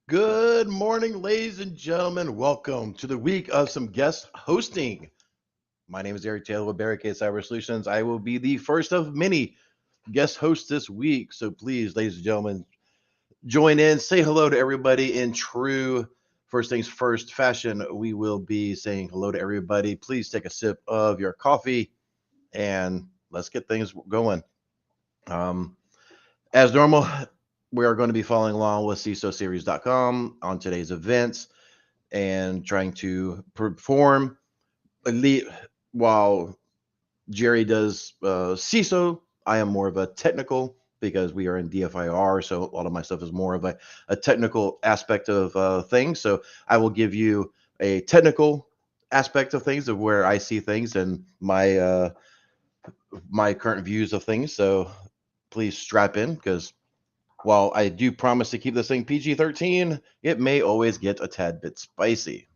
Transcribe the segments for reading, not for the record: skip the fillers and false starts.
Good morning, ladies and gentlemen. Welcome to the week of some guest hosting. My name is Eric Taylor with Barricade Cyber Solutions. I will be the first of many guest hosts this week. So please, ladies and gentlemen, join in, say hello to everybody in true first things first fashion. We will be saying hello to everybody. Please take a sip of your coffee and let's get things going. As normal, we are going to be following along with CISOseries.com on today's events and trying to perform while Jerry does CISO. I am more of a technical because we are in DFIR, so a lot of my stuff is more of a technical aspect of things. So I will give you a technical aspect of things of where I see things and my current views of things. So please strap in because while I do promise to keep this thing PG-13, it may always get a tad bit spicy.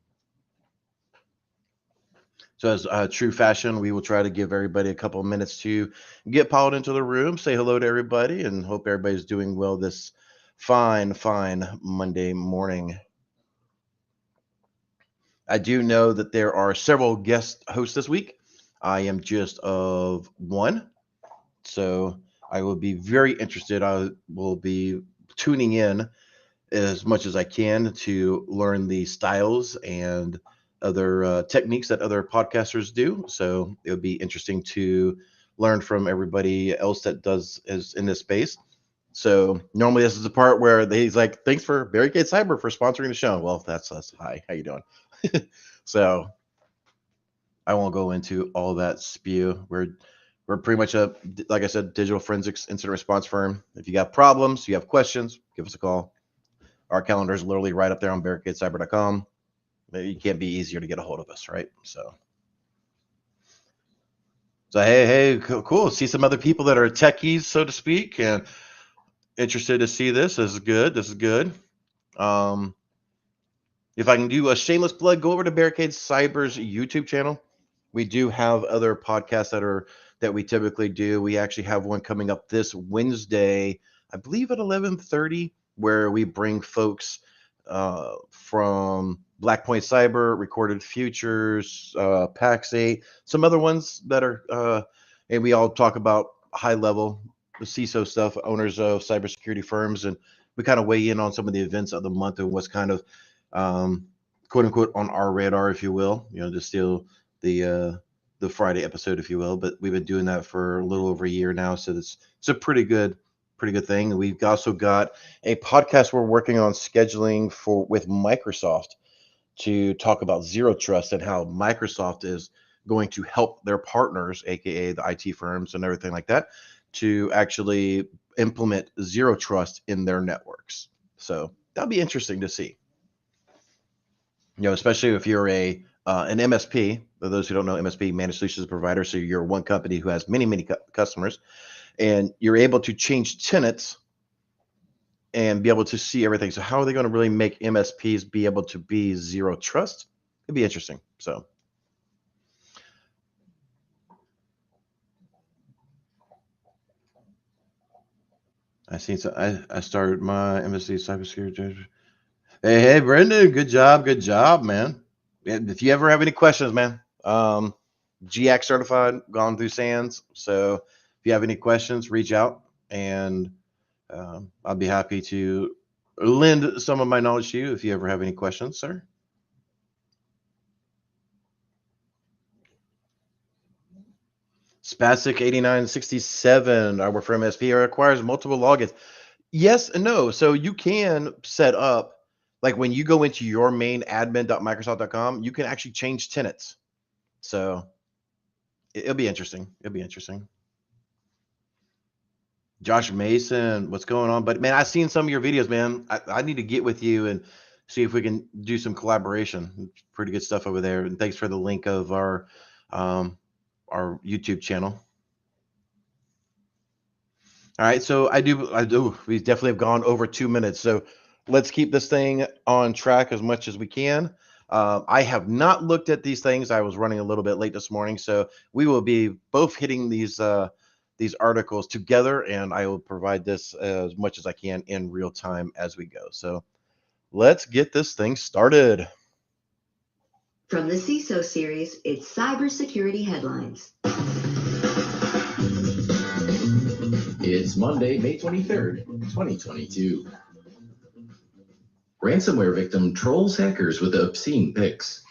So as true fashion, we will try to give everybody a couple of minutes to get piled into the room, say hello to everybody, and hope everybody's doing well this fine Monday morning. I do know that there are several guest hosts this week. I am just of one, so I will be very interested. I will be tuning in as much as I can to learn the styles and other techniques that other podcasters do. So it would be interesting to learn from everybody else that is in this space. So normally this is the part where he's like, "Thanks for Barricade Cyber for sponsoring the show." Well, that's us. Hi, how you doing? So I won't go into all that spew. We're pretty much like I said, digital forensics incident response firm. If you got problems, you have questions, give us a call. Our calendar is literally right up there on barricadecyber.com. Maybe it can't be easier to get a hold of us, right? So hey, cool. See some other people that are techies, so to speak, and interested to see this. This is good. If I can do a shameless plug, go over to Barricade Cyber's YouTube channel. We do have other podcasts that we typically do. We actually have one coming up this Wednesday, I believe at 11:30, where we bring folks from Blackpoint Cyber, Recorded Futures, Pax8, some other ones that are, and we all talk about high level CISO stuff, owners of cybersecurity firms, and we kind of weigh in on some of the events of the month and what's kind of quote unquote on our radar, if you will, to steal the Friday episode, if you will. But we've been doing that for a little over a year now, so it's a pretty good thing. We've also got a podcast we're working on scheduling with Microsoft to talk about zero trust and how Microsoft is going to help their partners, aka the IT firms and everything like that, to actually implement zero trust in their networks. So that'll be interesting to see. Especially if you're an MSP. For those who don't know, MSP, managed solutions provider. So you're one company who has many customers, and you're able to change tenants and be able to see everything. So how are they going to really make MSPs be able to be zero trust? It'd be interesting. So I started my MSP cybersecurity. Hey, Brendan, good job, man. If you ever have any questions, man, GX certified, gone through SANS. So if you have any questions, reach out, and I'll be happy to lend some of my knowledge to you if you ever have any questions, sir. Spastic 8967, our firm MSP requires multiple logins. Yes and no. So you can set up, like when you go into your main admin.microsoft.com, you can actually change tenants. So it'll be interesting. Josh Mason, what's going on? But man, I've seen some of your videos, man. I need to get with you and see if we can do some collaboration. Pretty good stuff over there. And thanks for the link of um, our YouTube channel. All right, so I do. We definitely have gone over 2 minutes, so let's keep this thing on track as much as we can. I have not looked at these things. I was running a little bit late this morning, so we will be both hitting these articles together, and I will provide this as much as I can in real time as we go. So let's get this thing started. From the CISO series, it's Cybersecurity Headlines. It's Monday, May 23rd, 2022. Ransomware victim trolls hackers with obscene pics.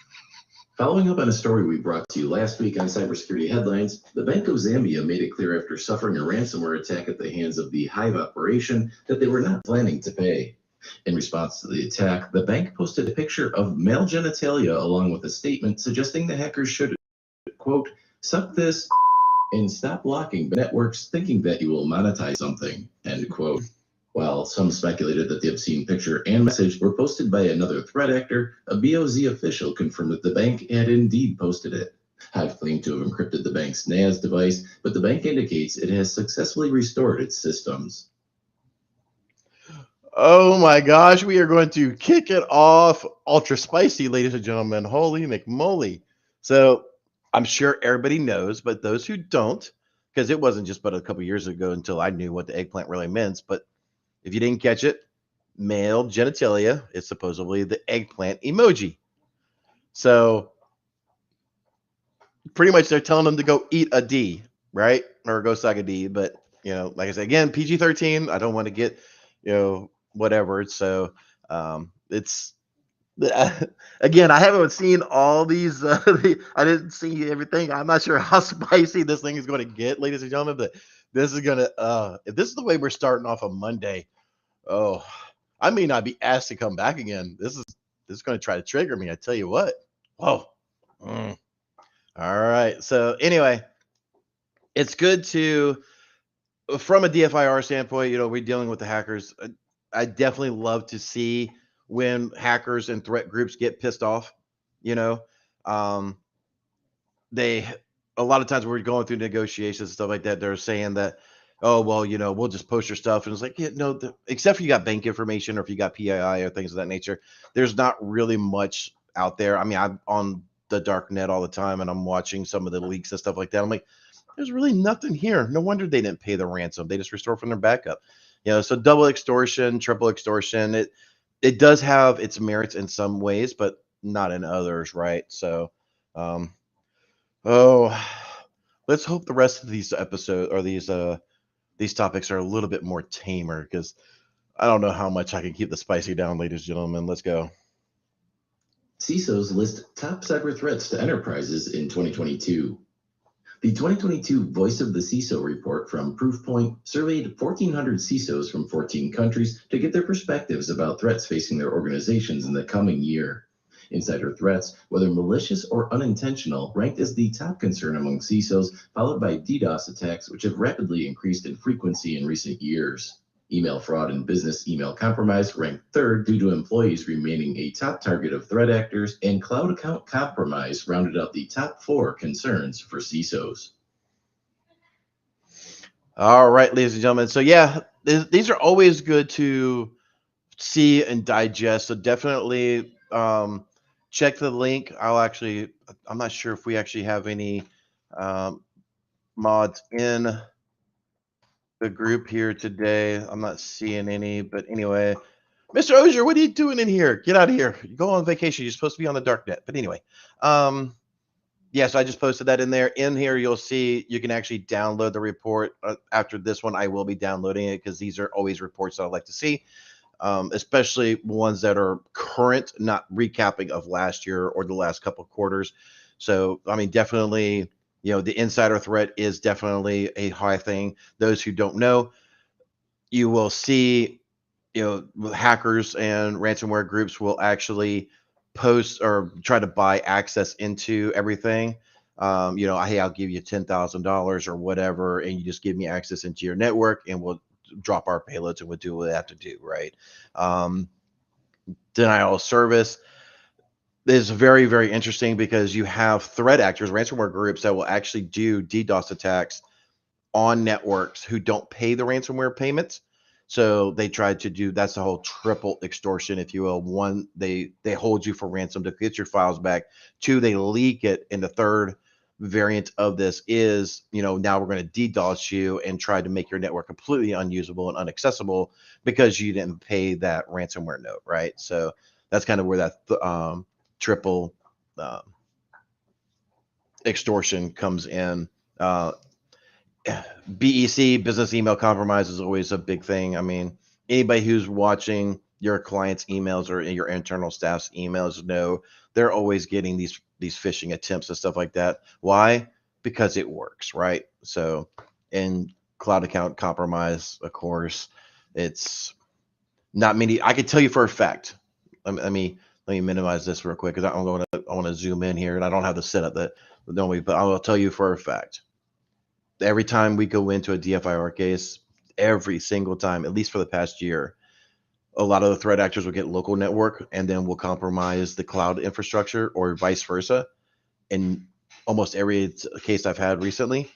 Following up on a story we brought to you last week on Cybersecurity Headlines, the Bank of Zambia made it clear after suffering a ransomware attack at the hands of the Hive operation that they were not planning to pay. In response to the attack, the bank posted a picture of male genitalia along with a statement suggesting the hackers should, quote, suck this and stop blocking networks thinking that you will monetize something, end quote. While some speculated that the obscene picture and message were posted by another threat actor, a BOZ official confirmed that the bank had indeed posted it. Hive claimed to have encrypted the bank's NAS device, but the bank indicates it has successfully restored its systems. Oh my gosh, we are going to kick it off ultra spicy, ladies and gentlemen. Holy McMoly. So I'm sure everybody knows, but those who don't, because it wasn't just but a couple years ago until I knew what the eggplant really meant. But if you didn't catch it, male genitalia is supposedly the eggplant emoji. So pretty much they're telling them to go eat a D, right? Or go suck a D. But, like I said, again, PG-13, I don't want to get, whatever. So it's, again, I haven't seen all these. I didn't see everything. I'm not sure how spicy this thing is going to get, ladies and gentlemen. But this is going to, if this is the way we're starting off on Monday, oh, I may not be asked to come back again. This is going to try to trigger me. I tell you what. Whoa. All right. So anyway, it's good to, from a DFIR standpoint, we're dealing with the hackers. I definitely love to see when hackers and threat groups get pissed off. You know, um, they a lot of times when we're going through negotiations and stuff like that, they're saying that, oh well, we'll just post your stuff, and it's like, yeah, no, except for you got bank information or if you got PII or things of that nature, there's not really much out there. I mean, I'm on the dark net all the time, and I'm watching some of the leaks and stuff like that. I'm like, there's really nothing here. No wonder they didn't pay the ransom. They just restore from their backup. So double extortion, triple extortion. It does have its merits in some ways, but not in others, right? So, oh, let's hope the rest of these episodes or these topics are a little bit more tamer, because I don't know how much I can keep the spicy down, ladies and gentlemen. Let's go. CISOs list top cyber threats to enterprises in 2022. The 2022 Voice of the CISO report from Proofpoint surveyed 1,400 CISOs from 14 countries to get their perspectives about threats facing their organizations in the coming year. Insider threats, whether malicious or unintentional, ranked as the top concern among CISOs, followed by DDoS attacks, which have rapidly increased in frequency in recent years. Email fraud and business email compromise ranked third due to employees remaining a top target of threat actors, and cloud account compromise rounded out the top 4 concerns for CISOs. All right, ladies and gentlemen. So yeah, these are always good to see and digest. So definitely check the link. I'm not sure if we actually have any mods in the group here today. I'm not seeing any, but anyway, Mr. Auger, what are you doing in here? Get out of here. You go on vacation. You're supposed to be on the dark net. But anyway, yes, I just posted that in there. In here, you'll see you can actually download the report. After this one, I will be downloading it because these are always reports that I like to see, especially ones that are current, not recapping of last year or the last couple of quarters. So, I mean, definitely, the insider threat is definitely a high thing. Those who don't know, you will see, hackers and ransomware groups will actually post or try to buy access into everything. Hey, I'll give you $10,000 or whatever, and you just give me access into your network, and we'll drop our payloads and would do what they have to do, right? Denial of service is very, very interesting because you have threat actors, ransomware groups that will actually do DDoS attacks on networks who don't pay the ransomware payments. So they try to do, that's the whole triple extortion, if you will. One, they hold you for ransom to get your files back. Two, they leak it. And the third variant of this is, now we're going to DDoS you and try to make your network completely unusable and inaccessible because you didn't pay that ransomware note, right? So that's kind of where that triple extortion comes in. BEC, business email compromise, is always a big thing. I mean, anybody who's watching your clients' emails or your internal staff's emails know they're always getting these phishing attempts and stuff like that. Why? Because it works, right? So, in cloud account compromise, of course, it's not many. I can tell you for a fact. Let me minimize this real quick because I want to zoom in here, and I don't have the setup that normally, but I'll tell you for a fact. Every time we go into a DFIR case, every single time, at least for the past year, a lot of the threat actors will get local network and then will compromise the cloud infrastructure or vice versa. In almost every case I've had recently,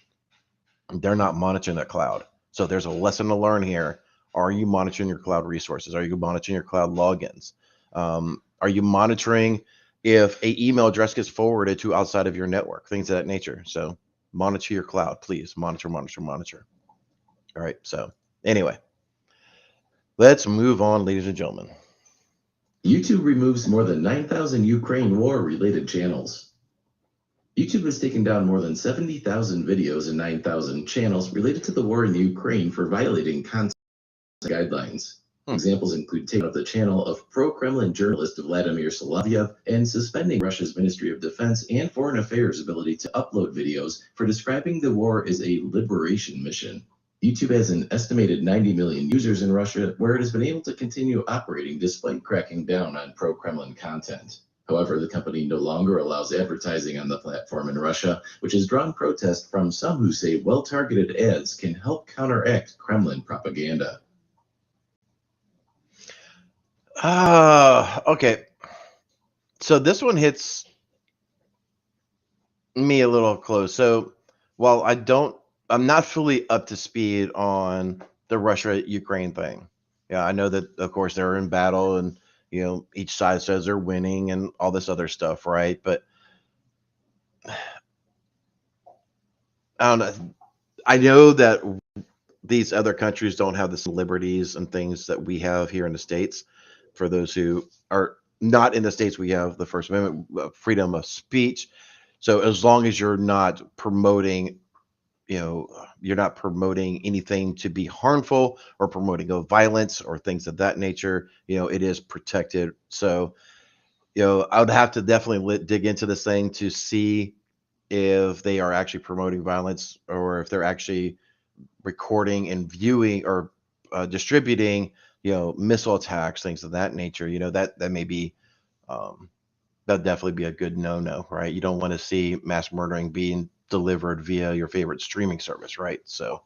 they're not monitoring the cloud. So there's a lesson to learn here. Are you monitoring your cloud resources? Are you monitoring your cloud logins? Are you monitoring if an email address gets forwarded to outside of your network? Things of that nature. So monitor your cloud, please. Monitor. All right. So anyway, let's move on, ladies and gentlemen. YouTube removes more than 9,000 Ukraine war-related channels. YouTube has taken down more than 70,000 videos and 9,000 channels related to the war in Ukraine for violating content guidelines. Examples include taking out the channel of pro-Kremlin journalist Vladimir Solovyev and suspending Russia's Ministry of Defense and Foreign Affairs' ability to upload videos for describing the war as a liberation mission. YouTube has an estimated 90 million users in Russia, where it has been able to continue operating despite cracking down on pro-Kremlin content. However, the company no longer allows advertising on the platform in Russia, which has drawn protest from some who say well-targeted ads can help counteract Kremlin propaganda. Okay. So this one hits me a little close. So while I'm not fully up to speed on the Russia-Ukraine thing. Yeah, I know that, of course, they're in battle and, each side says they're winning and all this other stuff, right? But I don't know. I know that these other countries don't have the same liberties and things that we have here in the States. For those who are not in the States, we have the First Amendment, freedom of speech. So as long as you're not promoting, you're not promoting anything to be harmful or promoting violence or things of that nature, it is protected. So, I would have to definitely dig into this thing to see if they are actually promoting violence or if they're actually recording and viewing or distributing, missile attacks, things of that nature. That may be, that'd definitely be a good no-no, right? You don't want to see mass murdering being delivered via your favorite streaming service, right? So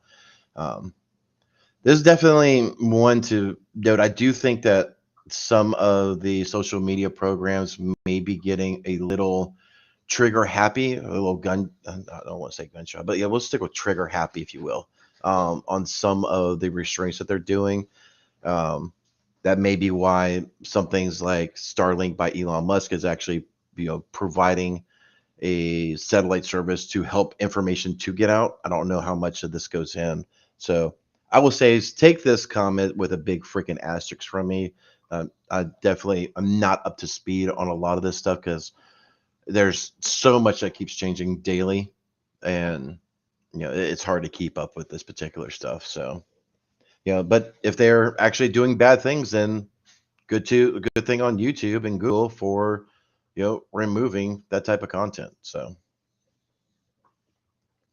this is definitely one to note. I do think that some of the social media programs may be getting a little trigger happy, a little gun. I don't want to say gunshot, but yeah, we'll stick with trigger happy, if you will, on some of the restraints that they're doing. That may be why some things like Starlink by Elon Musk is actually, providing a satellite service to help information to get out. I don't know how much of this goes in. So I will say is take this comment with a big freaking asterisk from me. I'm not up to speed on a lot of this stuff because there's so much that keeps changing daily, and it's hard to keep up with this particular stuff. So but if they're actually doing bad things, then a good thing on YouTube and Google for removing that type of content. So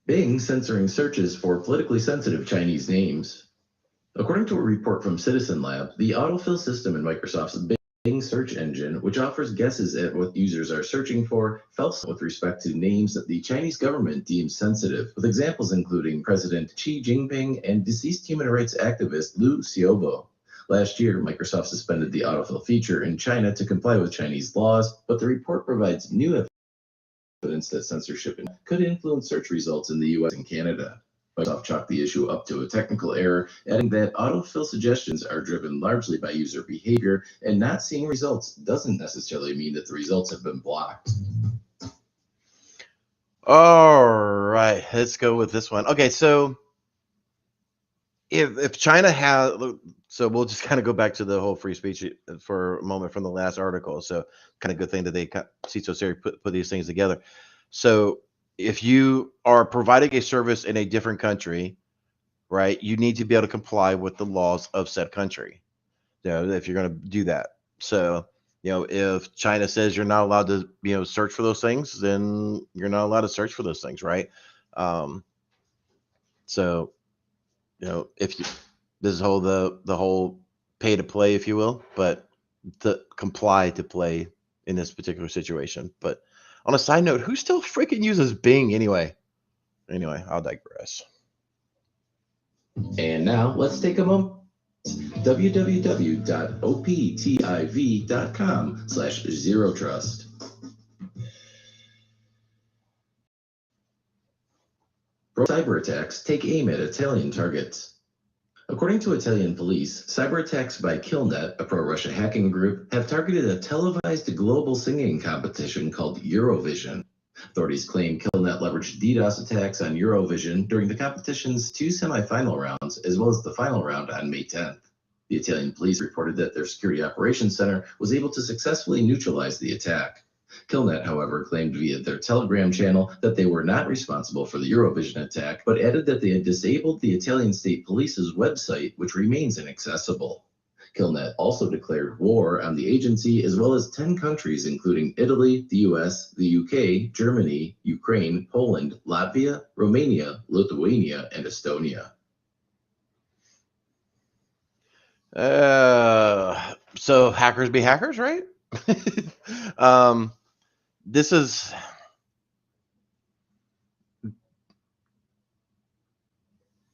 Bing censoring searches for politically sensitive Chinese names. According to a report from Citizen Lab, the autofill system in Microsoft's Bing Bing search engine, which offers guesses at what users are searching for, fell with respect to names that the Chinese government deems sensitive, with examples including President Xi Jinping and deceased human rights activist Liu Xiaobo. Last year, Microsoft suspended the autofill feature in China to comply with Chinese laws, but the report provides new evidence that censorship could influence search results in the US and Canada. Microsoft chalked the issue up to a technical error, adding that autofill suggestions are driven largely by user behavior, and not seeing results doesn't necessarily mean that the results have been blocked. All right, let's go with this one. Okay, so if China has, so we'll just kind of go back to the whole free speech for a moment from the last article. So kind of good thing that they CISO series put these things together. So if you are providing a service in a different country, right, you need to be able to comply with the laws of said country, if you're going to do that. So, if China says you're not allowed to, search for those things, then you're not allowed to search for those things, right? So, if you, this is whole the whole pay to play, if you will, but to comply to play in this particular situation. But on a side note, who still freaking uses Bing anyway? Anyway, I'll digress. And now let's take a moment. www.optiv.com/zerotrust. Cyber attacks take aim at Italian targets. According to Italian police, cyber attacks by Killnet, a pro-Russia hacking group, have targeted a televised global singing competition called Eurovision. Authorities claim Killnet leveraged DDoS attacks on Eurovision during the competition's 2 semi-final rounds, as well as the final round on May 10th. The Italian police reported that their security operations center was able to successfully neutralize the attack. Killnet, however, claimed via their Telegram channel that they were not responsible for the Eurovision attack, but added that they had disabled the Italian State Police's website, which remains inaccessible. Killnet also declared war on the agency, as well as 10 countries, including Italy, the US, the UK, Germany, Ukraine, Poland, Latvia, Romania, Lithuania, and Estonia. So hackers be hackers, right? This is,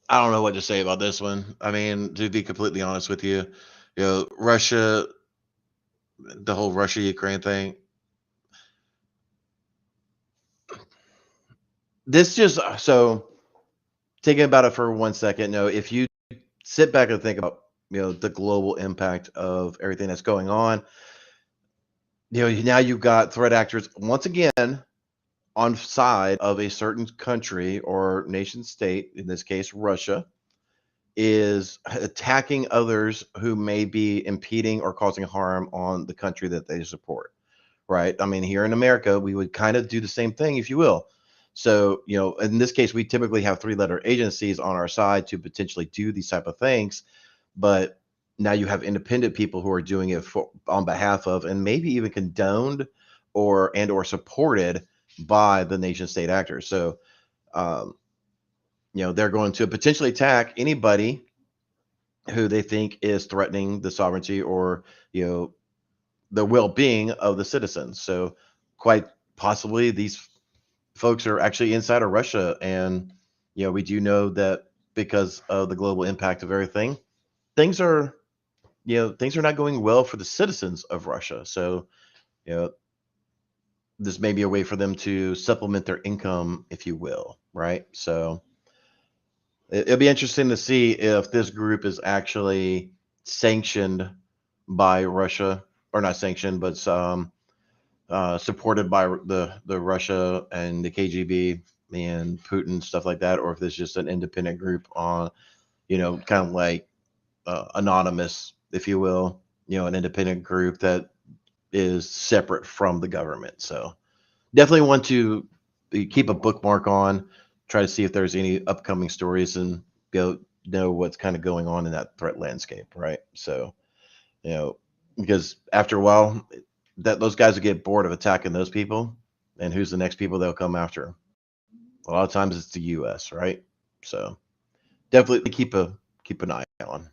I don't know what to say about this one. I mean, to be completely honest with you, Russia, the whole Russia-Ukraine thing. This just, so thinking about it for 1 second, if you sit back and think about, the global impact of everything that's going on, now you've got threat actors once again on side of a certain country or nation state, in this case, Russia, is attacking others who may be impeding or causing harm on the country that they support, right? I mean, here in America, we would kind of do the same thing, if you will. So, in this case, we typically have 3-letter agencies on our side to potentially do these type of things, but now you have independent people who are doing it on behalf of, and maybe even condoned or supported by the nation state actors. So, they're going to potentially attack anybody who they think is threatening the sovereignty or, the well-being of the citizens. So quite possibly these folks are actually inside of Russia. And, we do know that because of the global impact of everything, things are not going well for the citizens of Russia. So, this may be a way for them to supplement their income, if you will, right? So it'll be interesting to see if this group is actually sanctioned by Russia, or not sanctioned, but supported by the Russia and the KGB and Putin, stuff like that, or if this is just an independent group on, kind of like anonymous, if you will, an independent group that is separate from the government. So definitely want to keep a bookmark on, try to see if there's any upcoming stories and go know what's kind of going on in that threat landscape, right? So, because after a while, that those guys will get bored of attacking those people, and who's the next people they'll come after? A lot of times it's the U.S., right? So definitely keep an eye on.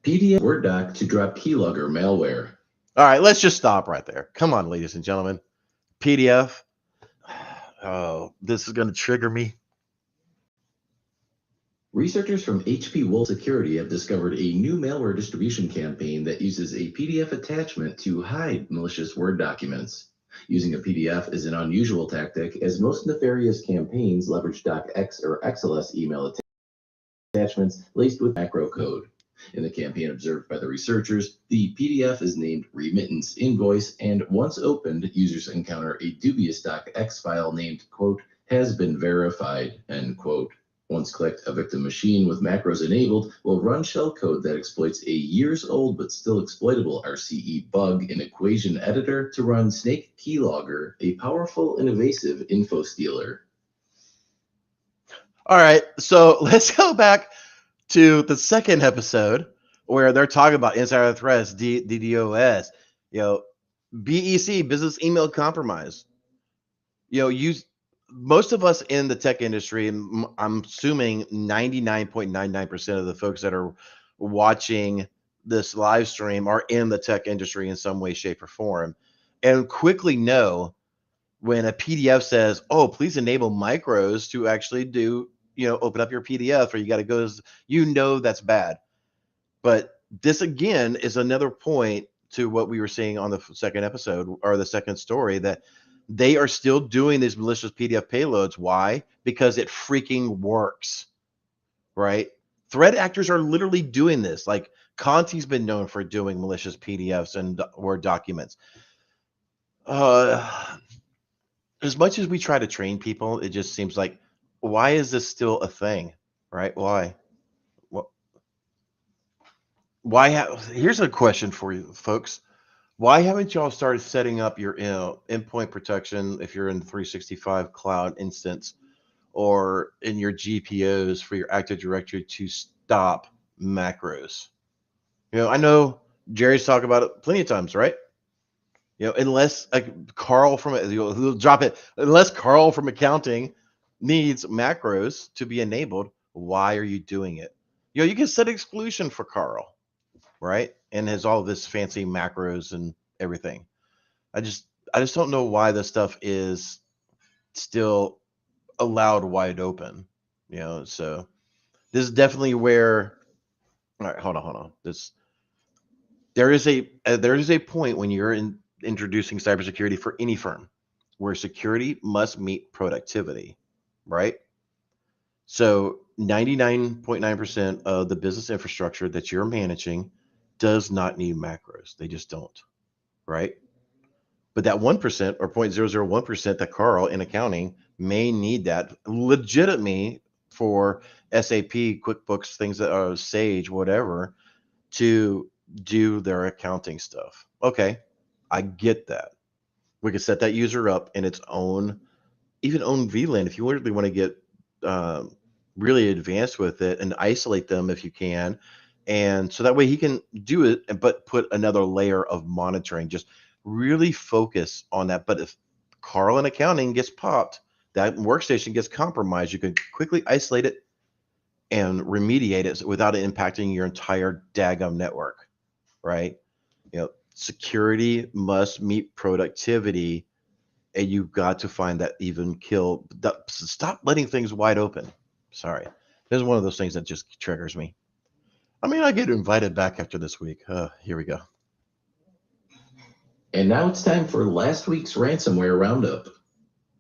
PDF Word doc to drop keylogger malware. All right, let's just stop right there. Come on, ladies and gentlemen. PDF. Oh, this is going to trigger me. Researchers from HP Wolf Security have discovered a new malware distribution campaign that uses a PDF attachment to hide malicious Word documents. Using a PDF is an unusual tactic, as most nefarious campaigns leverage docx or XLS email attachments laced with macro code. In the campaign observed by the researchers, the PDF is named Remittance Invoice, and once opened, users encounter a dubious docx file named, quote, has been verified, end quote. Once clicked, a victim machine with macros enabled will run shellcode that exploits a years-old but still exploitable RCE bug in Equation Editor to run Snake Keylogger, a powerful and evasive info stealer. All right, so let's go back to the second episode where they're talking about insider threats, DDoS, BEC, business email compromise. Most of us in the tech industry, and I'm assuming 99.99% of the folks that are watching this live stream are in the tech industry in some way, shape, or form, and quickly know when a PDF says, "Oh, please enable micros to actually do, open up your PDF," or you got to go, that's bad. But this again is another point to what we were seeing on the second episode or the second story, that they are still doing these malicious PDF payloads. Why? Because it freaking works, right? Threat actors are literally doing this. Like Conti's been known for doing malicious PDFs and Word documents. As much as we try to train people, it just seems like, why is this still a thing, right? Why? Here's a question for you folks. Why haven't y'all started setting up your endpoint protection if you're in 365 cloud instance or in your GPOs for your Active Directory to stop macros? I know Jerry's talked about it plenty of times, right? Unless Carl from he'll drop it. Unless Carl from accounting needs macros to be enabled, why are you doing it? You can set exclusion for Carl, right? And has all this fancy macros and everything. I just don't know why this stuff is still allowed wide open. So this is definitely where. All right, hold on. There is a point when you're introducing cybersecurity for any firm where security must meet productivity, right? So 99.9% of the business infrastructure that you're managing does not need macros. They just don't, right? But that 1% or 0.001% that Carl in accounting may need that legitimately for SAP, QuickBooks, things that are Sage, whatever, to do their accounting stuff. Okay, I get that. We could set that user up in its own, even own VLAN if you really want to get really advanced with it and isolate them if you can. And so that way he can do it, but put another layer of monitoring, just really focus on that. But if Carl in accounting gets popped, that workstation gets compromised, you can quickly isolate it and remediate it without it impacting your entire daggum network, right? Security must meet productivity, and you've got to find that even kill. Stop letting things wide open. Sorry. This is one of those things that just triggers me. I mean, I get invited back after this week. Here we go. And now it's time for last week's ransomware roundup.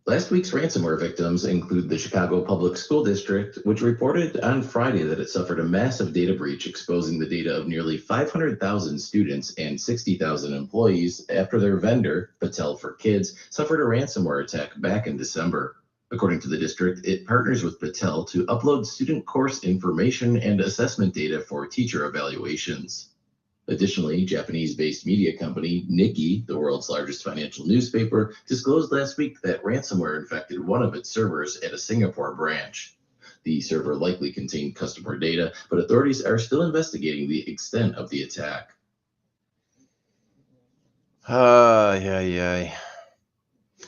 Last week's ransomware victims include the Chicago Public School District, which reported on Friday that it suffered a massive data breach exposing the data of nearly 500,000 students and 60,000 employees after their vendor, Patel for Kids, suffered a ransomware attack back in December. According to the district, it partners with Patel to upload student course information and assessment data for teacher evaluations. Additionally, Japanese-based media company Nikkei, the world's largest financial newspaper, disclosed last week that ransomware infected one of its servers at a Singapore branch. The server likely contained customer data, but authorities are still investigating the extent of the attack. Yeah.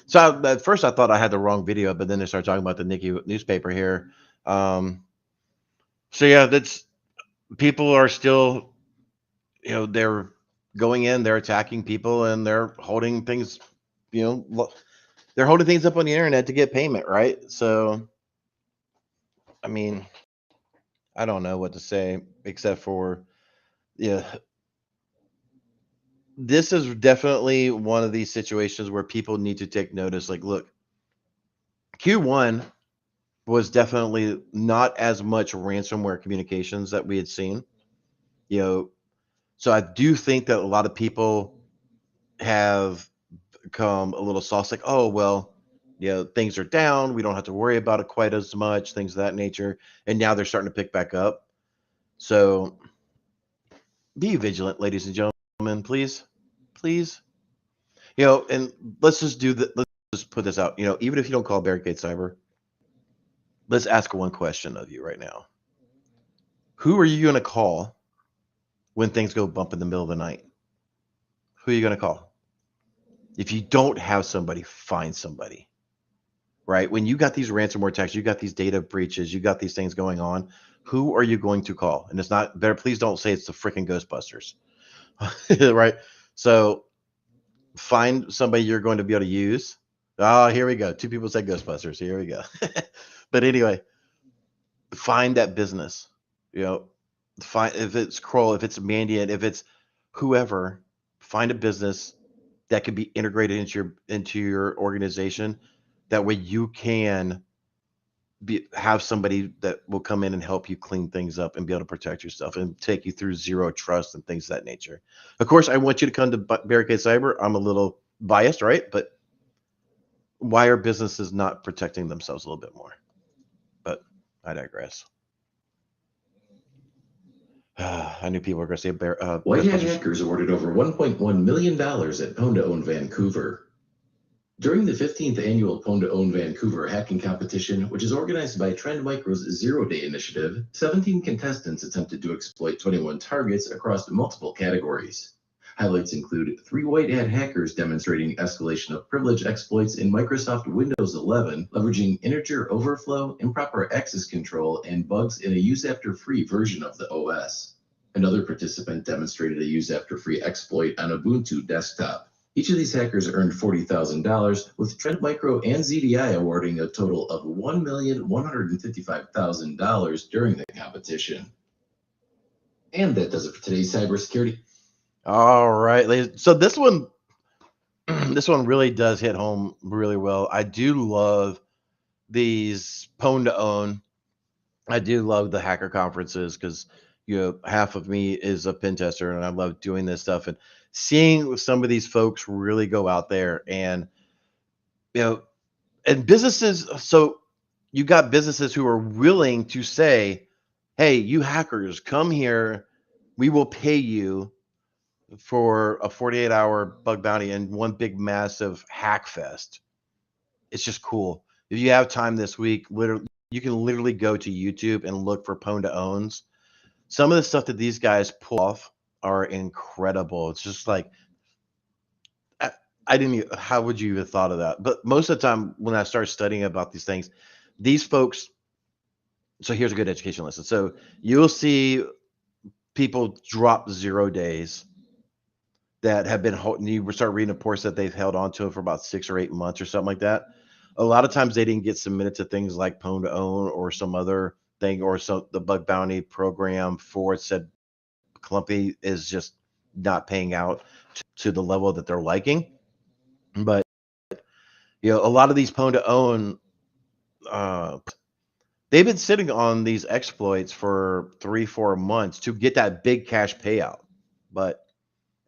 So at first I thought I had the wrong video, but then they started talking about the Nikkei newspaper here. So yeah, that's people are still they're going in, they're attacking people, and they're holding things, they're holding things up on the internet to get payment, right? So, I mean, I don't know what to say except for, yeah, this is definitely one of these situations where people need to take notice. Like, look, Q1 was definitely not as much ransomware communications that we had seen, so I do think that a lot of people have become a little sauce, like, oh, well, things are down. We don't have to worry about it quite as much, things of that nature. And now they're starting to pick back up. So be vigilant, ladies and gentlemen, please, please. And let's just do that. Let's just put this out. Even if you don't call Barricade Cyber, let's ask one question of you right now. Who are you going to call when things go bump in the middle of the night? Who are you going to call? If you don't have somebody, find somebody, right? When you got these ransomware attacks, you got these data breaches, you got these things going on, who are you going to call? And it's not better. Please don't say it's the freaking Ghostbusters, right? So find somebody you're going to be able to use. Oh, here we go. 2 people said Ghostbusters. Here we go. But anyway, find that business, find, if it's Kroll, if it's Mandiant, if it's whoever, find a business that can be integrated into your organization. That way you can have somebody that will come in and help you clean things up and be able to protect yourself and take you through zero trust and things of that nature. Of course, I want you to come to Barricade Cyber. I'm a little biased, right? But why are businesses not protecting themselves a little bit more? But I digress. I knew people were going to say White Hat hackers awarded over $1.1 million at Own Vancouver. During the 15th annual Own Vancouver hacking competition, which is organized by Trend Micro's Zero Day Initiative, 17 contestants attempted to exploit 21 targets across multiple categories. Highlights include 3 White Hat hackers demonstrating escalation of privilege exploits in Microsoft Windows 11, leveraging integer overflow, improper access control, and bugs in a use-after-free version of the OS. Another participant demonstrated a use-after-free exploit on Ubuntu desktop. Each of these hackers earned $40,000, with Trend Micro and ZDI awarding a total of $1,155,000 during the competition. And that does it for today's cybersecurity. All right, ladies. So this one really does hit home really well. I do love these Pwn to Own. I do love the hacker conferences because half of me is a pen tester and I love doing this stuff and seeing some of these folks really go out there and and businesses. So you got businesses who are willing to say, hey, you hackers, come here, we will pay you for a 48-hour bug bounty and one big massive hack fest. It's just cool. If you have time this week, you can literally go to YouTube and look for Pwn to Owns. Some of the stuff that these guys pull off are incredible. It's just like, I didn't even, how would you have thought of that? But most of the time when I start studying about these things, these folks, so here's a good education lesson. So you'll see people drop 0 days that have been holding, you start reading reports that they've held on to for about 6 or 8 months or something like that. A lot of times they didn't get submitted to things like Pwn to Own or some other thing, or so the bug bounty program for it said Clumpy is just not paying out to the level that they're liking. But a lot of these Pwn to Own, they've been sitting on these exploits for 3-4 months to get that big cash payout. But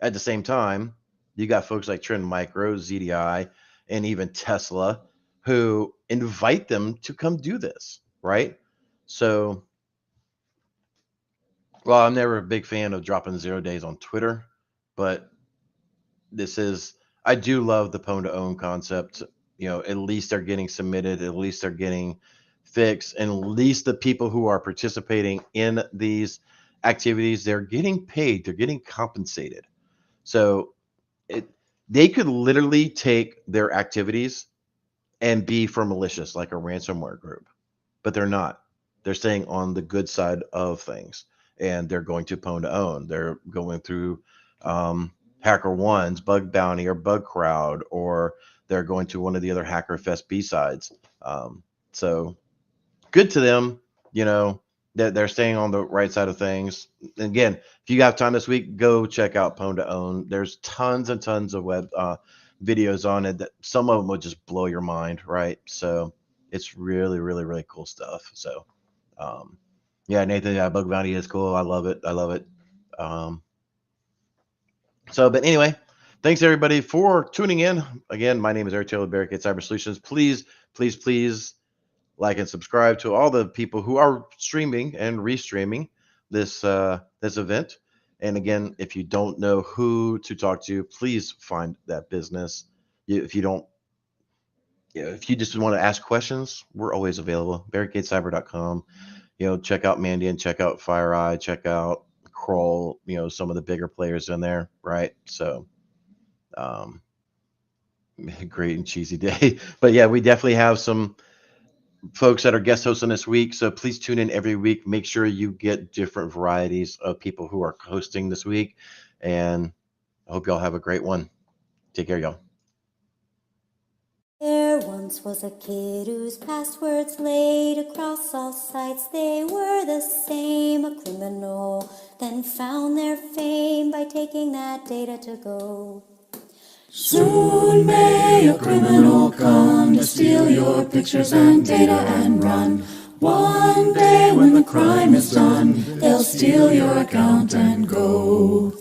at the same time, you got folks like Trend Micro, ZDI, and even Tesla who invite them to come do this, right? So, well, I'm never a big fan of dropping 0 days on Twitter, but I do love the Pwn to Own concept. At least they're getting submitted, at least they're getting fixed, and at least the people who are participating in these activities, they're getting paid, they're getting compensated. So they could literally take their activities and be for malicious, like a ransomware group, but they're not. They're staying on the good side of things. and they're going to Pwn to Own. They're going through HackerOne's Bug Bounty or Bug Crowd, or they're going to one of the other HackerFest B-sides. So good to them, you know, that they're staying on the right side of things. And again, if you have time this week, go check out Pwn to Own. There's tons and tons of web videos on it that some of them will just blow your mind, right? So it's really, really, really cool stuff. So yeah, Nathan, yeah, Bug Bounty is cool. I love it. I love it. But anyway, thanks everybody for tuning in. Again, my name is Eric Taylor with Barricade Cyber Solutions. Please, please, please like and subscribe to all the people who are streaming and restreaming this this event. And again, if you don't know who to talk to, please find that business. If you don't, if you just want to ask questions, we're always available. Barricadecyber.com. You know, check out Mandiant, check out FireEye, check out Kroll. You know, some of the bigger players in there, right? So, great and cheesy day. But yeah, we definitely have some folks that are guest hosts on this week. So please tune in every week. Make sure you get different varieties of people who are hosting this week. And I hope y'all have a great one. Take care, y'all. There once was a kid whose passwords laid across all sites. They were the same, a criminal, then found their fame by taking that data to go. Soon may a criminal come to steal your pictures and data and run. One day when the crime is done, they'll steal your account and go.